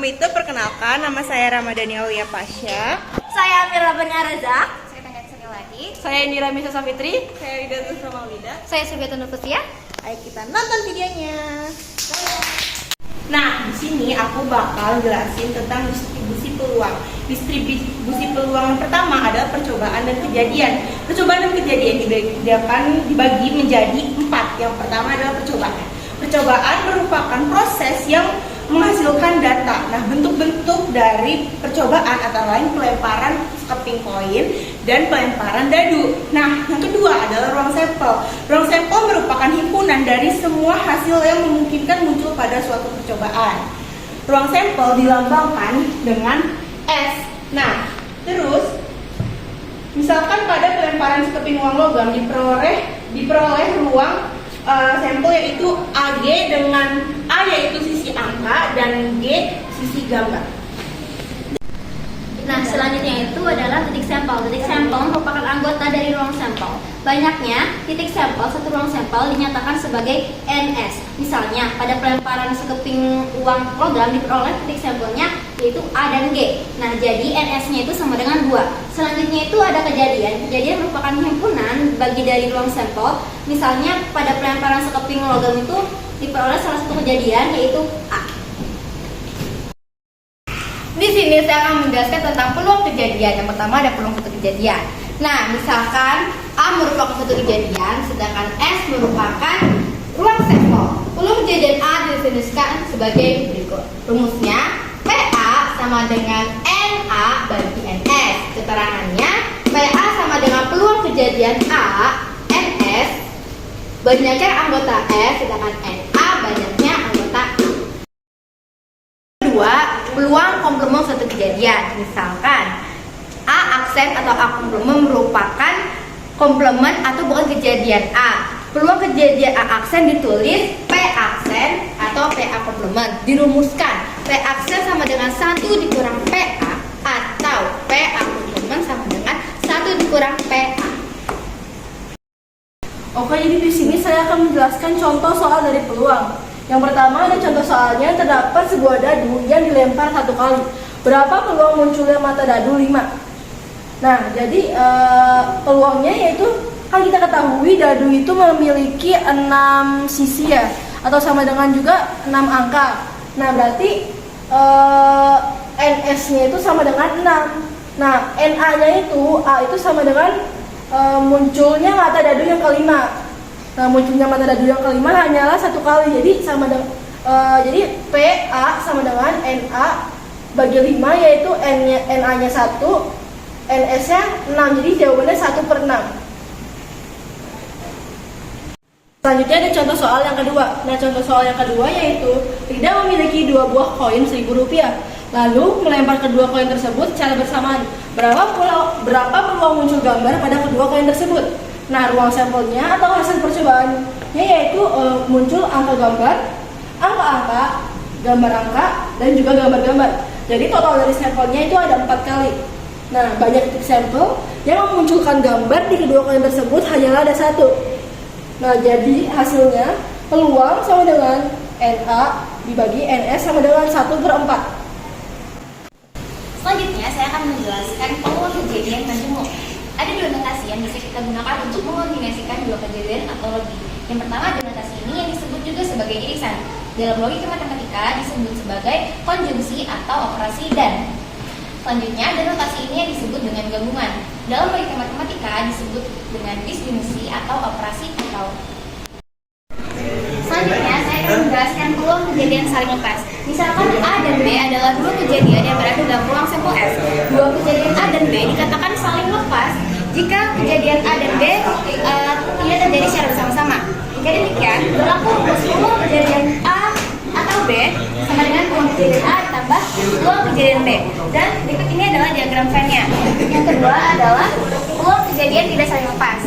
sebelum itu perkenalkan, nama saya Ramadhani Aulia Pasha. Saya Amira Benarazak. Saya Tengah Sekiladi. Saya Indira Misa Safitri. Saya Rida Tusra Maulida. Saya Subiatun Nurfusia. Ayo kita nonton videonya. Nah, di sini aku bakal jelasin tentang distribusi peluang. Distribusi peluang yang pertama adalah percobaan dan kejadian. Percobaan dan kejadian dibagi menjadi 4. Yang pertama adalah percobaan. Percobaan merupakan proses yang menghasilkan data. Nah, bentuk-bentuk dari percobaan antara lain pelemparan keping koin dan pelemparan dadu. Nah, yang kedua adalah ruang sampel. Ruang sampel merupakan himpunan dari semua hasil yang memungkinkan muncul pada suatu percobaan. Ruang sampel dilambangkan dengan S. Nah, terus misalkan pada pelemparan sekeping uang logam diperoleh ruang sampel yaitu AG dengan A yaitu sisi angka dan G sisi gambar. Nah, selanjutnya itu adalah titik sampel. Titik sampel merupakan anggota dari ruang sampel. Banyaknya titik sampel satu ruang sampel dinyatakan sebagai NS. Misalnya, pada pelemparan sekeping uang logam diperoleh titik sampelnya yaitu A dan G. Nah, jadi NS-nya itu sama dengan 2. Selanjutnya itu ada kejadian. Kejadian merupakan himpunan bagi dari ruang sampel. Misalnya, pada pelemparan sekeping logam itu diperoleh salah satu kejadian yaitu A. Di sini saya akan menjelaskan tentang peluang kejadian. Yang pertama ada peluang satu kejadian. Nah, misalkan A merupakan satu kejadian, sedangkan S merupakan ruang sampel. Peluang kejadian A didefinisikan sebagai berikut. Rumusnya PA sama dengan NA bagi NS. Keterangannya PA sama dengan peluang kejadian A NS banyaknya anggota S, sedangkan NA banyaknya anggota A. Kedua, peluang komplement suatu kejadian. Misalkan A aksen atau A komplement merupakan komplement atau bukan kejadian A. Peluang kejadian A aksen ditulis P aksen atau PA komplement. Dirumuskan P aksen sama dengan 1 dikurang PA atau PA komplement sama dengan 1 dikurang PA. Oke, jadi di sini saya akan menjelaskan contoh soal dari peluang. Yang pertama ada contoh soalnya, terdapat sebuah dadu yang dilempar 1 kali. Berapa peluang munculnya mata dadu? 5. Nah, jadi peluangnya yaitu kan kita ketahui dadu itu memiliki 6 sisi ya, atau sama dengan juga 6 angka. Nah, berarti NS-nya itu sama dengan 6. Nah, NA-nya itu A itu sama dengan munculnya mata dadu yang kelima. Nah, munculnya mata dadu yang kelima hanyalah 1 kali. Jadi sama dengan jadi PA sama dengan NA bagi 5 yaitu NA-nya 1, NS-nya 6. Jadi jawabannya 1/6. Selanjutnya ada contoh soal yang kedua. Nah, contoh soal yang kedua yaitu Rida memiliki 2 buah koin Rp1.000. Lalu melempar kedua koin tersebut secara bersamaan. Berapa peluang muncul gambar pada kedua koin tersebut? Nah, ruang sampelnya atau hasil percobaannya yaitu muncul angka gambar, angka-angka, gambar angka, dan juga gambar-gambar. Jadi total dari sampelnya itu ada 4 kali. Nah, banyak titik sampel yang memunculkan gambar di kedua koin tersebut hanyalah ada 1. Nah, jadi hasilnya peluang sama dengan NA dibagi NS sama dengan 1/4. Selanjutnya saya akan menjelaskan peluang kejadian majemuk. Ada 2 notasi yang bisa kita gunakan untuk mengombinasikan 2 kejadian atau lebih. Yang pertama ada notasi ini yang disebut juga sebagai irisan. Dalam logika matematika disebut sebagai konjungsi atau operasi dan. Selanjutnya ada notasi ini yang disebut dengan gabungan. Dalam logika matematika disebut dengan disjungsi atau operasi atau. Selanjutnya saya akan menjelaskan peluang kejadian saling lepas. Misalkan A dan B adalah 2 kejadian yang berada dalam ruang sampel S. 2 kejadian A dan B dikatakan saling lepas jika kejadian A dan B tidak terjadi secara bersama-sama. Jika demikian, berlaku rumus peluang kejadian A atau B sama dengan peluang kejadian A ditambah peluang kejadian B. Dan berikut ini adalah diagram Venn-nya. Yang kedua adalah peluang kejadian tidak saling lepas.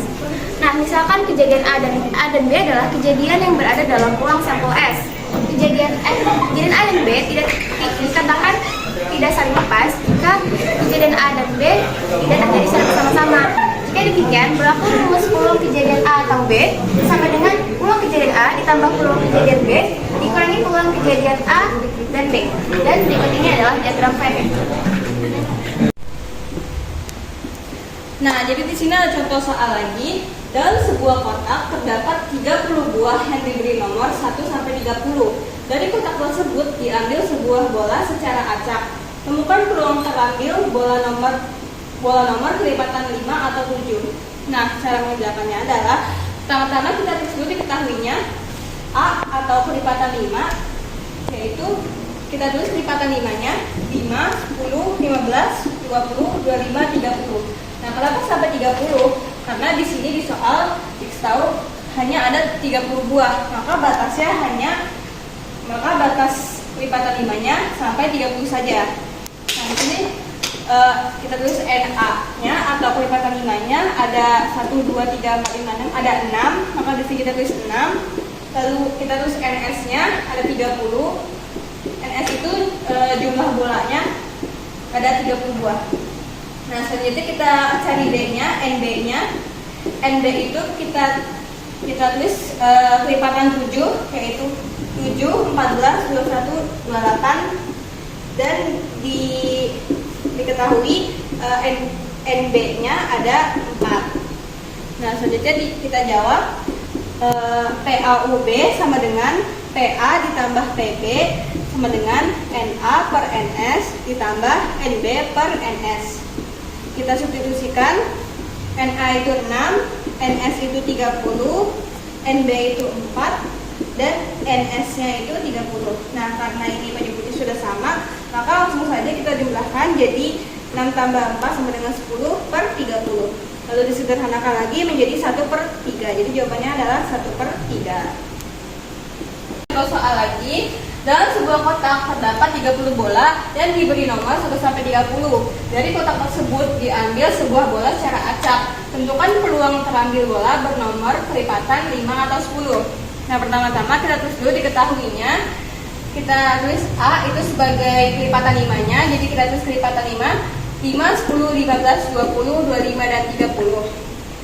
Nah, misalkan kejadian A dan B adalah kejadian yang berada dalam ruang sampel S. Kejadian A dan B tidak dikatakan tidak saling lepas jika kejadian A dan B tidak terjadi secara bersama-sama. Jika demikian, berlaku rumus peluang kejadian A atau B sama dengan peluang kejadian A ditambah peluang kejadian B dikurangi peluang kejadian A dan B. Dan berikut ini adalah diagram Venn. Nah, jadi di sini ada contoh soal lagi. Dalam sebuah kotak terdapat 30 buah yang diberi nomor 1 sampai 30. Dari kotak tersebut diambil sebuah bola secara acak. Temukan peluang terambil bola nomor kelipatan 5 atau 7. Nah, cara mengerjakannya adalah pertama-tama kita dulu diketahuinya A atau kelipatan 5, yaitu kita tulis kelipatan 5-nya 5, 10, 15, 20, 25, 30. Nah, kenapa sampai 30? Karena di sini di soal dikasih tahu hanya ada 30 buah, maka batas kelipatan 5-nya sampai 30 saja. Nah, di sini kita tulis NA-nya atau kelipatan 5-nya ada 1, 2, 3, 4, 5, 6, ada 6, maka di sini kita tulis 6. Lalu kita tulis NS-nya ada 30. NS itu jumlah bolanya ada 30 buah. Nah, selanjutnya kita cari D-nya, NB-nya. NB itu kita tulis kelipatan 7, yaitu 7, 14, 21, 28, dan diketahui NB-nya ada 4. Nah, selanjutnya kita jawab PAUB sama dengan PA ditambah PB sama dengan NA per NS ditambah NB per NS. Kita substitusikan, NA itu 6, NS itu 30, NB itu 4, dan NS-nya itu 30. Nah, karena ini penyebutnya sudah sama, maka langsung saja kita jumlahkan jadi 6 tambah 4 sama dengan 10 per 30. Lalu disederhanakan lagi menjadi 1/3. Jadi jawabannya adalah 1/3. Contoh soal lagi. Dalam sebuah kotak terdapat 30 bola dan diberi nomor 1 sampai 30. Dari kotak tersebut diambil sebuah bola secara acak. Tentukan peluang terambil bola bernomor kelipatan 5 atau 10. Nah, pertama-tama kita tulis dulu diketahuinya. Kita tulis A itu sebagai kelipatan 5-nya. Jadi kita tulis kelipatan 5, 10, 15, 20, 25, dan 30.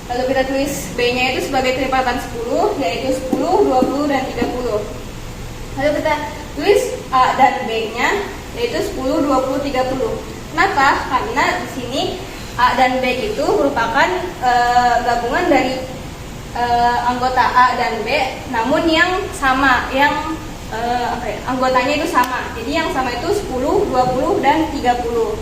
Lalu kita tulis B-nya itu sebagai kelipatan 10, yaitu 10, 20, dan 30. Lalu kita tulis A dan B-nya, yaitu 10, 20, 30. Kenapa? Karena di sini A dan B itu merupakan gabungan dari anggota A dan B, namun yang sama, anggotanya itu sama. Jadi yang sama itu 10, 20, dan 30.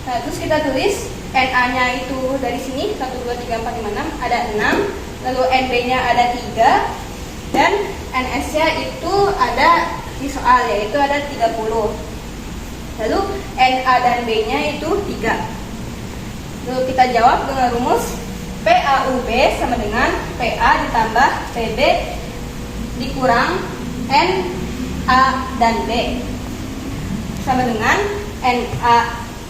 Nah, terus kita tulis NA-nya itu dari sini 1, 2, 3, 4, 5, 6 ada 6. Lalu NB-nya ada 3 dan NS-nya itu ada di soal, yaitu ada 30. Lalu NA dan B-nya itu 3. Lalu kita jawab dengan rumus PAUB sama dengan PA ditambah PB dikurang NA dan B sama dengan NA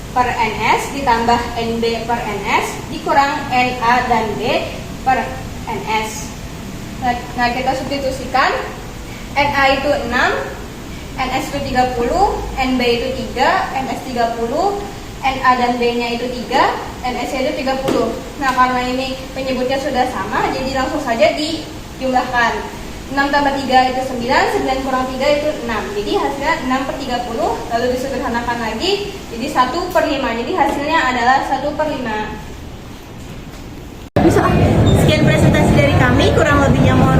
per NS ditambah NB per NS dikurang NA dan B per NS. Nah, kita substitusikan. NA itu 6, NS itu 30, NB itu 3, NS 30, NA dan B-nya itu 3, NS-nya itu 30. Nah, karena ini penyebutnya sudah sama, jadi langsung saja dijumlahkan. 6 tambah 3 itu 9, 9 kurang 3 itu 6. Jadi hasilnya 6/30, lalu disederhanakan lagi, jadi 1/5. Jadi hasilnya adalah 1/5. Sekian presentasi dari kami, kurang lebihnya mohon